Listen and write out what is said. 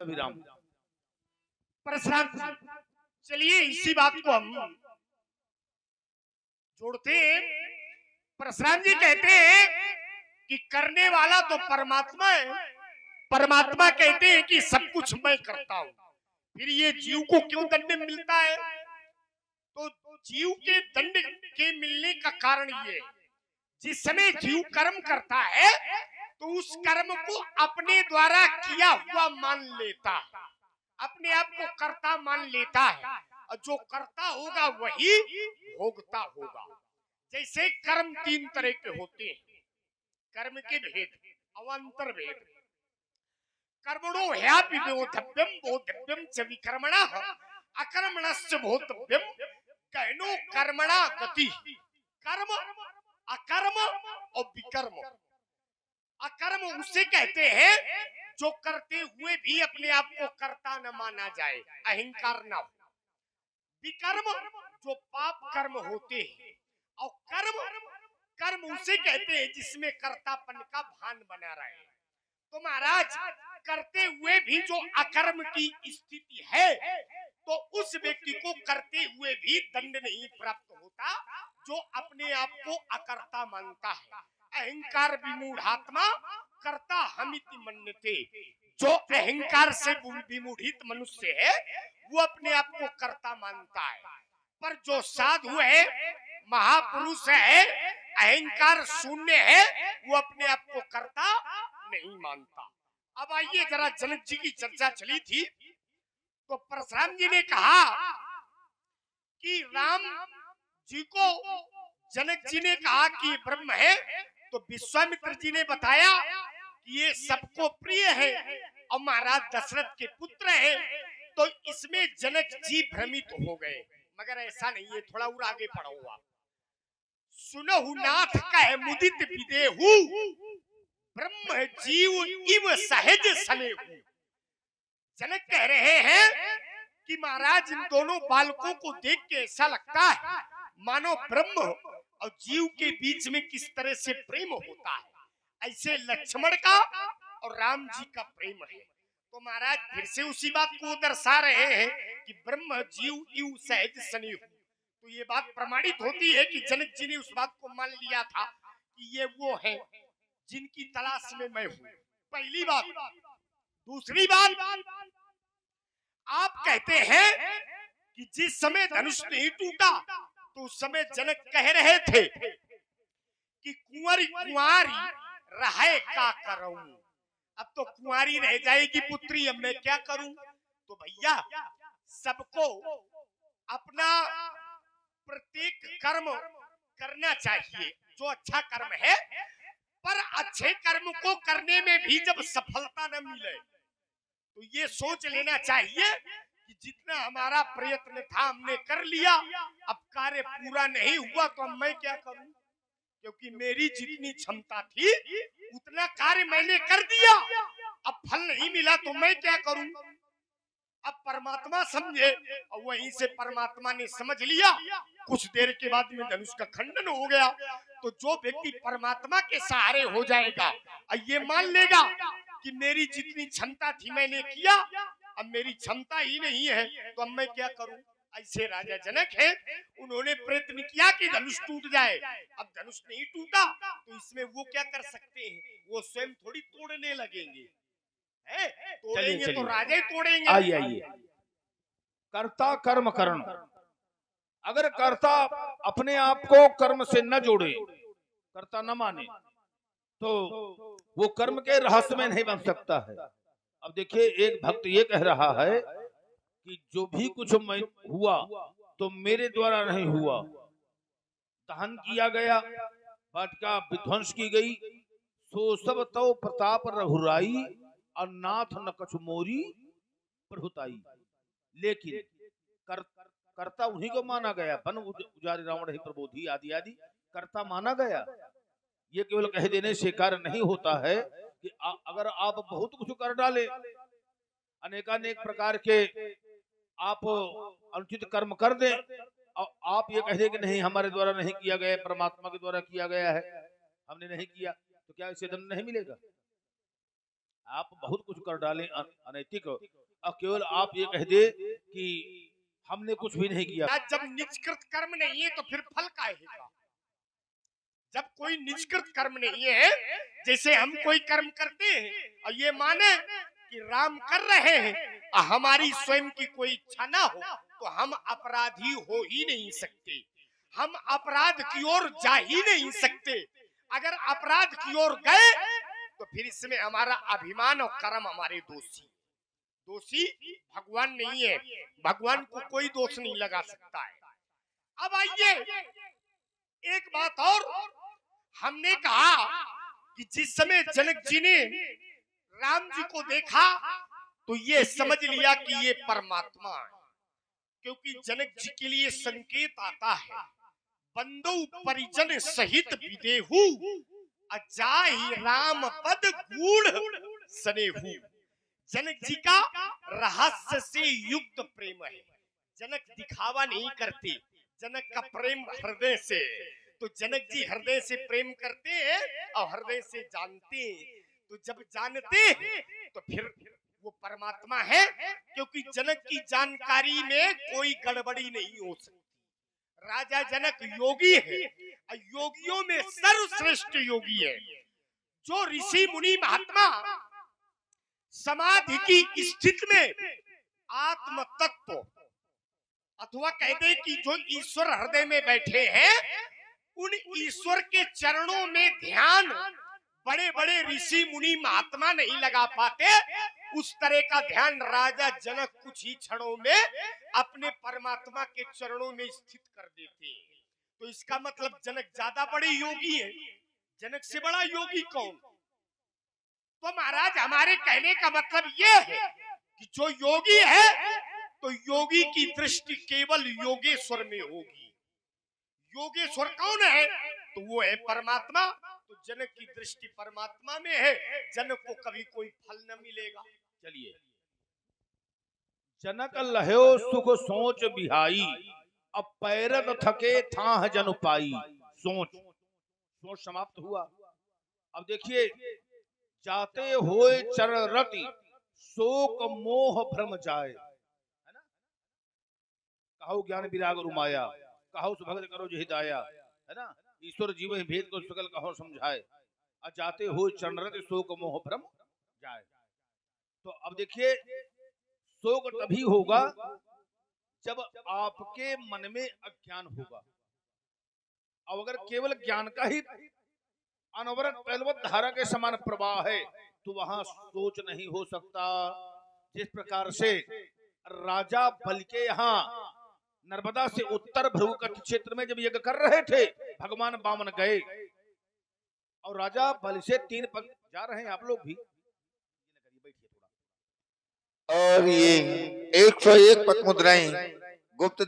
विराम। परशुराम जी, चलिए इसी बात को हम जोड़ते हैं। परशुराम जी कहते हैं कि करने वाला तो परमात्मा है। परमात्मा कहते हैं कि सब कुछ मैं करता हूं, फिर ये जीव को क्यों दंड मिलता है? तो जीव के दंड के मिलने का कारण ये है, जिस समय जीव कर्म करता है तो उस कर्म को अपने द्वारा किया हुआ मान लेता है, अपने आप को कर्ता मान लेता है, और जो कर्ता होगा वही भोगता होगा। जैसे कर्म तीन तरह के होते हैं, कर्म के भेद, अवान्तर भेद। कर्मणो ह्यापि बोधव्यम बोधव्यम च विकर्मणः अकर्मणश्च बोधव्यम कहनो कर्मणा गति। कर्म, अकर्म और विकर्म। अकर्म उसे कहते हैं जो करते हुए भी अपने आप को कर्ता न माना जाए, अहंकार न हो। विकर्म जो पाप कर्म होते हैं, और कर्म, कर्म उसे कहते हैं जिसमें कर्तापन का भान बना रहे। तो महाराज, करते हुए भी जो अकर्म की स्थिति है, तो उस व्यक्ति को करते हुए भी दंड नहीं प्राप्त होता, जो अपने आप को अकर्ता मानता है। अहंकार विमूढ़ात्मा कर्ता हमिति मन्यते। जो अहंकार से विमूढ़ित मनुष्य है वो अपने आप को कर्ता मानता है, पर जो साधु है, महापुरुष है, अहंकार शून्य है, वो अपने आप को कर्ता नहीं मानता। अब आइए जरा जनक जी की चर्चा चली थी, तो परशुराम जी ने कहा कि राम जी को जनक जी ने कहा कि ब्रह्म है, तो विश्वामित्र जी ने बताया कि ये सबको प्रिय है और महाराज दशरथ के पुत्र है। तो इसमें जनक जी भ्रमित हो गए, मगर ऐसा नहीं है। थोड़ा और आगे पढ़ो आप। सुनहु नाथ कह मुदित विदेहु ब्रह्म जीव इव सहज सनेहु। जनक कह रहे हैं कि महाराज इन दोनों बालकों को देख के ऐसा लगता है मानो ब्रह्म और जीव के बीच में किस तरह से प्रेम होता है, ऐसे लक्ष्मण का और राम जी का प्रेम है। तो महाराज फिर से उसी बात को दर्शा रहे हैं कि ब्रह्म जीव इव सहज सनेहु। तो ये बात प्रमाणित होती है कि जनक जी ने उस बात को मान लिया था कि ये वो है जिनकी तलाश में मैं हूं। पहली बात। दूसरी बात, आप कहते हैं कि जिस समय धनुष नहीं टूटा तो उस समय जनक कह रहे थे कि कुंवारी कुंवारी रहे का करूं। अब तो कुंवारी रह जाएगी पुत्री, अब मैं क्या करूं? तो भैया, सबको अपना प्रत्येक कर्म करना चाहिए जो अच्छा कर्म है, पर अच्छे कर्म को करने में भी जब सफलता न मिले तो ये सोच लेना चाहिए कि जितना हमारा प्रयत्न था हमने कर लिया, अब कार्य पूरा नहीं हुआ तो अब मैं क्या करूं? क्योंकि मेरी जितनी क्षमता थी उतना कार्य मैंने कर दिया, अब फल नहीं मिला तो मैं क्या करूं? अब परमात्मा समझे, और वहीं से परमात्मा ने समझ लिया। कुछ देर के बाद में धनुष का खंडन हो गया। तो जो व्यक्ति परमात्मा के सहारे हो जाएगा और ये मान लेगा कि मेरी जितनी क्षमता थी मैंने किया, अब मेरी क्षमता ही नहीं है तो अब मैं क्या करूं? ऐसे राजा जनक है, उन्होंने प्रयत्न किया कि धनुष टूट जाए। अब धनुष नहीं टूटा तो इसमें वो क्या कर सकते हैं? वो स्वयं थोड़ी तोड़ने लगेंगे। तोड़ेंगे तो राजा ही तोड़ेंगे। आइए आइए, कर्ता कर्म करण। अगर कर्ता अपने आप को कर्म से न जोड़े, कर्ता न माने, तो वो कर्म के रहस्य में नहीं बन सकता है। अब देखिए, एक भक्त ये कह रहा है कि जो भी कुछ मैं हुआ तो मेरे द्वारा नहीं हुआ। दहन किया गया, वाटिका विध्वंस की गई, सो सब तो प्रताप रघुराई और नाथ न कछु मोरी प्रभुताई। लेकिन कर्ता उन्हीं को माना गया। बन उजारे रावण ही प्रबोधी आदि आदि कर्ता माना गया। ये केवल कह देने से कार्य नहीं होता है कि अगर आप बहुत कुछ कर डाले, अनेकानेक प्रकार के आप अनुचित कर्म कर दें, और आप ये कह दें कि नहीं हमारे द्वारा नहीं किया गया, परमात्मा के द्वारा किया गया है, हमने नहीं किया, तो क्या इसे दंड नहीं मिलेगा? आप बहुत कुछ कर डालें अनैतिक, और केवल आप ये कह दे कि हमने कुछ भी नहीं किया। जब निजकृत कर्म नहीं है तो फिर फल काहे का? जब कोई निजकृत कर्म नहीं है, जैसे हम कोई कर्म करते हैं और ये माने कि राम कर रहे हैं और हमारी स्वयं की कोई इच्छा ना हो, तो हम अपराधी हो ही नहीं सकते, हम अपराध की ओर जा ही नहीं सकते। अगर अपराध की ओर गए तो फिर इसमें हमारा अभिमान और कर्म हमारे दोषी भगवान नहीं है, भगवान को कोई दोष नहीं लगा सकता है। अब आइए एक बात और, हमने कहा कि जिस समय जनक जी ने राम जी को देखा तो ये समझ लिया कि ये परमात्मा है, क्योंकि जनक जी के लिए संकेत आता है बंधु परिजन सहित विदेहु अजाहि राम पद गूढ़ सनेहु। जनक जी का रहस्य से युक्त प्रेम है, जनक दिखावा नहीं करते, जनक का प्रेम हृदय से, तो जनक जी हृदय से प्रेम करते हैं और हृदय से जानते हैं। तो जब जानते हैं तो फिर वो परमात्मा है, क्योंकि जनक की जानकारी में कोई गड़बड़ी नहीं हो सकती। राजा जनक योगी है, योगियों में सर्वश्रेष्ठ योगी है। जो ऋषि मुनि महात्मा समाधि की स्थिति में आत्म तत्व अथवा कहते कि जो ईश्वर हृदय में बैठे हैं, उन ईश्वर के चरणों में ध्यान बड़े बड़े ऋषि मुनि महात्मा नहीं लगा पाते, उस तरह का ध्यान राजा जनक कुछ ही क्षणों में अपने परमात्मा के चरणों में स्थित कर देते हैं। तो इसका मतलब जनक ज्यादा बड़े योगी है, जनक से बड़ा योगी कौन? तो महाराज हमारे कहने का मतलब यह है कि जो योगी है तो योगी की दृष्टि केवल योगेश्वर में होगी। योगेश्वर कौन है? तो वो है परमात्मा। तो जनक की दृष्टि परमात्मा में है, जनक को कभी कोई फल न मिलेगा। चलिए, जनक लह्यो सुख सोच बिहाई, अब पैरत थके थाह जन पाई। सोच समाप्त हुआ। अब देखिए, जाते होए चरण रति शोक मोह भ्रम जाए, है ना? कहो ज्ञान विराग रुमाया, कहो सुभगत करो जो हिदाया, है ना? ईश्वर जीव भेद को सकल कहो समझाए, और जाते होए चरण रति शोक मोह भ्रम जाए। तो अब देखिए, शोक तभी होगा जब आपके मन में अज्ञान होगा। अब अगर केवल ज्ञान का ही अनवरत पहलवत धारा के समान प्रवाह है तो वहां सोच नहीं हो सकता। जिस प्रकार से राजा बल के यहाँ नर्मदा से उत्तर भ्रुकट क्षेत्र में जब यज्ञ कर रहे थे, भगवान वामन गए और राजा बल से 3 पग जा रहे हैं। आप लोग भी और ये 101 पग मुद्राएं गुप्त